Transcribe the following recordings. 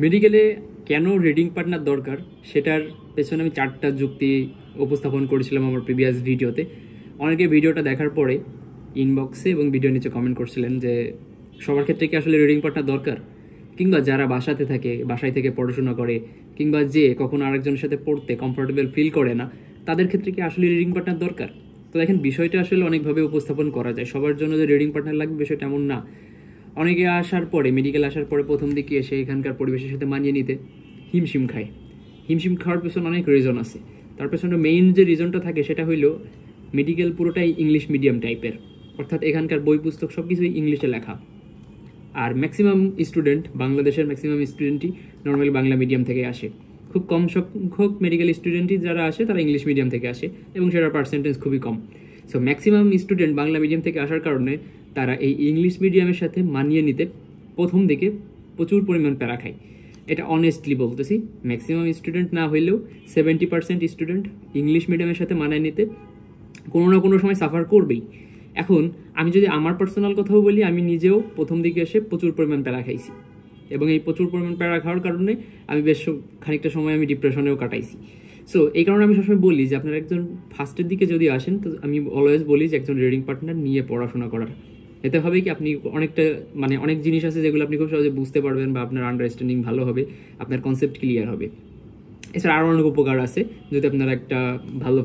মেডিকেলে কেন reading partner দরকার সেটার পেছনে আমি 4টা যুক্তি উপস্থাপন করেছিলাম আমার প্রিভিয়াস ভিডিওতে। অনেকে ভিডিওটা দেখার পরে ইনবক্সে এবং ভিডিও নিচে কমেন্ট করছিলেন যে সবার ক্ষেত্রে কি আসলে রিডিং পার্টনার দরকার, কিংবা যারা বাসাতে থাকে, বাসায় থেকে পড়াশোনা করে, কিংবা যে কখনো আরেকজনের সাথে পড়তে কমফোর্টেবল ফিল করে না, তাদের ক্ষেত্রে কি আসলে রিডিং পার্টনার দরকার? তো দেখেন, বিষয়টা আসলে অনেকভাবে উপস্থাপন করা যায়। সবার জন্য যে রিডিং পার্টনার লাগবে বিষয়টা এমন না। অনেকে আসার পরে, মেডিকেল আসার পরে প্রথম দিকে এসে এখানকার পরিবেশের সাথে মানিয়ে নিতে হিমশিম খায়। হিমশিম খাওয়ার পেছনে অনেক রিজন আছে। তার পেছনে মেইন যে রিজনটা থাকে সেটা হইল মেডিকেল পুরোটাই ইংলিশ মিডিয়াম টাইপের, অর্থাৎ এখানকার বই পুস্তক সব কিছুই ইংলিশে লেখা। আর ম্যাক্সিমাম স্টুডেন্ট, বাংলাদেশের ম্যাক্সিমাম স্টুডেন্টই নর্মালি বাংলা মিডিয়াম থেকে আসে। খুব কম সংখ্যক মেডিকেল স্টুডেন্টই যারা আসে তারা ইংলিশ মিডিয়াম থেকে আসে, এবং সেটার পার্সেন্টেজ খুবই কম। So maximum student Bangla medium থেকে আসার কারণে তারা এই ইংলিশ মিডিয়ামের সাথে মানিয়ে নিতে প্রথম দিকে প্রচুর পরিমাণ প্যারা খায়। এটা অনেস্টলি বলতেছি, ম্যাক্সিমাম স্টুডেন্ট না হইলেও 70% স্টুডেন্ট ইংলিশ মিডিয়ামের সাথে মানিয়ে নিতে কোনো না কোনো সময় সাফার করবেই। এখন আমি যদি আমার পার্সোনাল কথাও বলি, আমি নিজেও প্রথম দিকে এসে প্রচুর পরিমাণ প্যারা খাইছি, এবং এই প্রচুর পরিমাণ প্যারা খাওয়ার কারণে আমি বেশ খানিকটা সময় আমি ডিপ্রেশনেও কাটাইছি। সো এই কারণে আমি সবসময় বলি যে আপনারা একজন ফার্স্টের দিকে যদি আসেন, তো আমি অলওয়েজ বলি যে একজন রিডিং পার্টনার নিয়ে পড়াশোনা করার। এতে হবে কি, আপনি অনেকটা অনেক জিনিস আছে যেগুলো আপনি খুব সহজে বুঝতে পারবেন, বা আপনার আন্ডারস্ট্যান্ডিং ভালো হবে, আপনার কনসেপ্ট ক্লিয়ার হবে। এছাড়া আরও অনেক উপকার আছে যদি আপনার একটা ভালো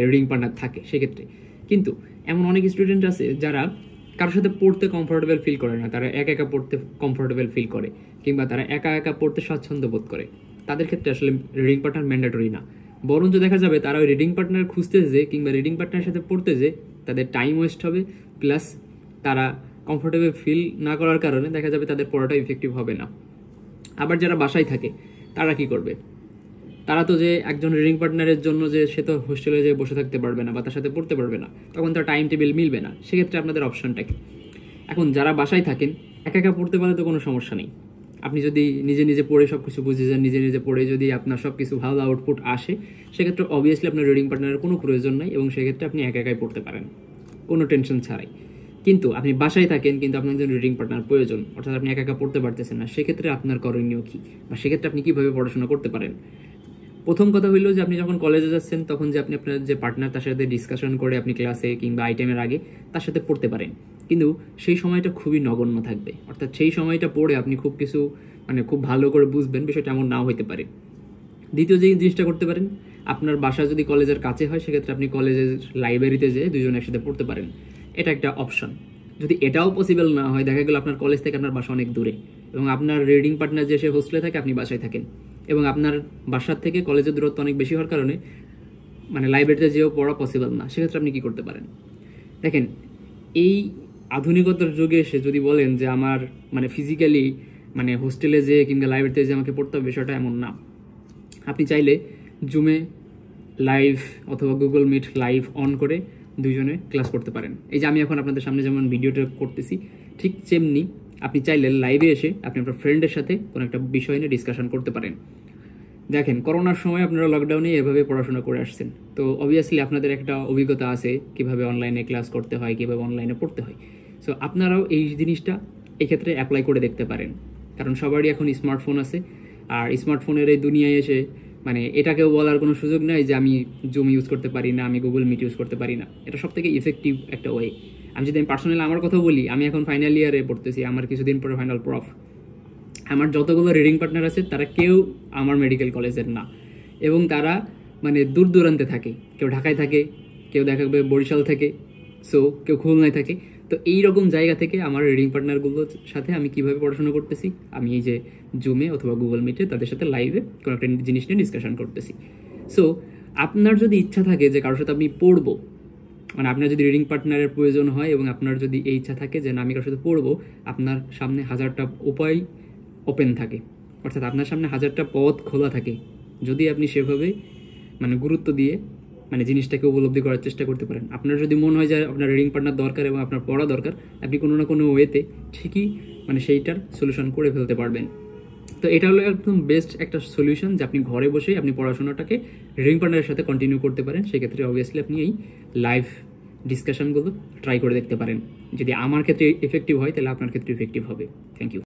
রিডিং পার্টনার থাকে সেক্ষেত্রে। কিন্তু এমন অনেক স্টুডেন্ট আছে যারা কারোর সাথে পড়তে কমফোর্টেবল ফিল করে না, তারা একা একা পড়তে কমফোর্টেবল ফিল করে, কিংবা তারা একা একা পড়তে স্বাচ্ছন্দ্য বোধ করে। তাদের ক্ষেত্রে আসলে রিডিং পার্টনার ম্যান্ডেটরি না, বরঞ্চ দেখা যাবে তারা ওই রিডিং পার্টনার খুঁজতে যে, কিংবা রিডিং পার্টনারের সাথে পড়তে যে তাদের টাইম ওয়েস্ট হবে, প্লাস তারা কমফোর্টেবল ফিল না করার কারণে দেখা যাবে তাদের পড়াটা ইফেক্টিভ হবে না। আবার যারা বাসায় থাকে তারা কি করবে? তারা তো যে একজন রিডিং পার্টনারের জন্য যে সে তো হোস্টেলে যেয়ে বসে থাকতে পারবে না বা তার সাথে পড়তে পারবে না, তখন তার টাইম টেবিল মিলবে না। সেক্ষেত্রে আপনাদের অপশনটা কি? এখন যারা বাসায় থাকেন, একা একা পড়তে পারলে তো কোনো সমস্যা নেই। আপনি যদি নিজে নিজে পড়ে সব কিছু বুঝে যান, নিজে নিজে পড়ে যদি আপনার সব কিছু ভালো আউটপুট আসে, সেক্ষেত্রে অবভিয়াসলি আপনার রিডিং পার্টনারের কোনো প্রয়োজন নাই, এবং সেক্ষেত্রে আপনি একা একাই পড়তে পারেন কোনো টেনশন ছাড়াই। কিন্তু আপনি বাসায় থাকেন, কিন্তু আপনার একজন রিডিং পার্টনার প্রয়োজন, অর্থাৎ আপনি একা একা পড়তে পারতেছেন না। সেক্ষেত্রে আপনার করণীয় কী, বা সেক্ষেত্রে আপনি কীভাবে পড়াশোনা করতে পারেন? প্রথম কথা হইল যে আপনি যখন কলেজে যাচ্ছেন, তখন যে আপনি আপনার যে পার্টনার তার সাথে ডিসকাশন করে আপনি ক্লাসে কিংবা আইটেমের আগে তার সাথে পড়তে পারেন, কিন্তু সেই সময়টা খুবই নগণ্য থাকবে। অর্থাৎ সেই সময়টা পড়ে আপনি খুব কিছু খুব ভালো করে বুঝবেন, বিষয়টা এমন নাও হতে পারে। দ্বিতীয় যে জিনিসটা করতে পারেন, আপনার বাসা যদি কলেজের কাছে হয়, সেক্ষেত্রে আপনি কলেজের লাইব্রেরিতে যেয়ে দুজন একসাথে পড়তে পারেন। এটা একটা অপশন। যদি এটাও পসিবল না হয়, দেখা গেল আপনার কলেজ থেকে আপনার বাসা অনেক দূরে, এবং আপনার রিডিং পার্টনার যে সে হোস্টেলে থাকে, আপনি বাসায় থাকেন, এবং আপনার বাসার থেকে কলেজের দূরত্ব অনেক বেশি হওয়ার কারণে লাইব্রেরিতে যেও পড়া পসিবল না। সেক্ষেত্রে আপনি কী করতে পারেন? দেখেন, এই আধুনিকতার যুগে এসে যদি বলেন যে আমার ফিজিক্যালি হোস্টেলে যে কিংবা লাইব্রেরিতে যে আমাকে পড়তে হবে, বিষয়টা এমন না। আপনি চাইলে জুমে লাইভ অথবা গুগল মিট লাইভ অন করে দুইজনে ক্লাস করতে পারেন। এই যে আমি এখন আপনাদের সামনে যেমন ভিডিওটা করতেছি, ঠিক তেমনি আপনি চাইলে লাইভে এসে আপনি আপনার ফ্রেন্ডের সাথে কোনো একটা বিষয় নিয়ে ডিসকাশন করতে পারেন। দেখেন, করোনার সময় আপনারা লকডাউনে এভাবে পড়াশোনা করে আসছেন, তো অবভিয়াসলি আপনাদের একটা অভিজ্ঞতা আছে কীভাবে অনলাইনে ক্লাস করতে হয়, কীভাবে অনলাইনে পড়তে হয়। সো আপনারাও এই জিনিসটা এক্ষেত্রে অ্যাপ্লাই করে দেখতে পারেন, কারণ সবারই এখন স্মার্টফোন আছে। আর স্মার্টফোনের এই দুনিয়ায় এসে এটাকেও বলার কোনো সুযোগ নেই যে আমি জুম ইউজ করতে পারি না, আমি গুগল মিট ইউজ করতে পারি না। এটা সব থেকে ইফেক্টিভ একটা ওয়ে। আমি পার্সোনালি আমার কথা বলি, আমি এখন ফাইনাল ইয়ারে পড়তেছি, আমার কিছুদিন পরে ফাইনাল প্রফ। আমার যতগুলো রিডিং পার্টনার আছে তারা কেউ আমার মেডিকেল কলেজের না, এবং তারা দূর দূরান্তে থাকে। কেউ ঢাকায় থাকে, কেউ দেখা যাবে বরিশাল থাকে, সো কেউ খুলনায় থাকে। তো এইরকম জায়গা থেকে আমার রিডিং পার্টনারগুলোর সাথে আমি কীভাবে পড়াশোনা করতেছি, আমি এই যে জুমে অথবা গুগল মিটে তাদের সাথে লাইভে কোনো একটা জিনিস নিয়ে ডিসকাশন করতেছি। সো আপনার যদি ইচ্ছা থাকে যে কারোর সাথে আপনি পড়বো, আপনার যদি রিডিং পার্টনারের প্রয়োজন হয়, এবং আপনার যদি এই ইচ্ছা থাকে যে না আমি কারোর সাথে পড়বো, আপনার সামনে 1000টা উপায় ওপেন থাকে, অর্থাৎ আপনার সামনে 1000টা পথ খোলা থাকে, যদি আপনি সেভাবে গুরুত্ব দিয়ে জিনিসটাকে উপলব্ধি করার চেষ্টা করতে পারেন। আপনার যদি মনে হয় যে আপনার রিডিং পার্টনার দরকার এবং আপনার পড়া দরকার, আপনি কোনো না কোনো ওয়েতে ঠিকই সেইটার সলিউশন করে ফেলতে পারবেন। তো এটা হলো একদম বেস্ট একটা সলিউশন, যে আপনি ঘরে বসেই আপনি পড়াশোনাটাকে রিডিং পার্টনারের সাথে কন্টিনিউ করতে পারেন। সেক্ষেত্রে অবভিয়াসলি আপনি এই লাইভ ডিসকাশনগুলো ট্রাই করে দেখতে পারেন। যদি আমার ক্ষেত্রে এফেক্টিভ হয়, তাহলে আপনার ক্ষেত্রে ইফেক্টিভ হবে। Thank you.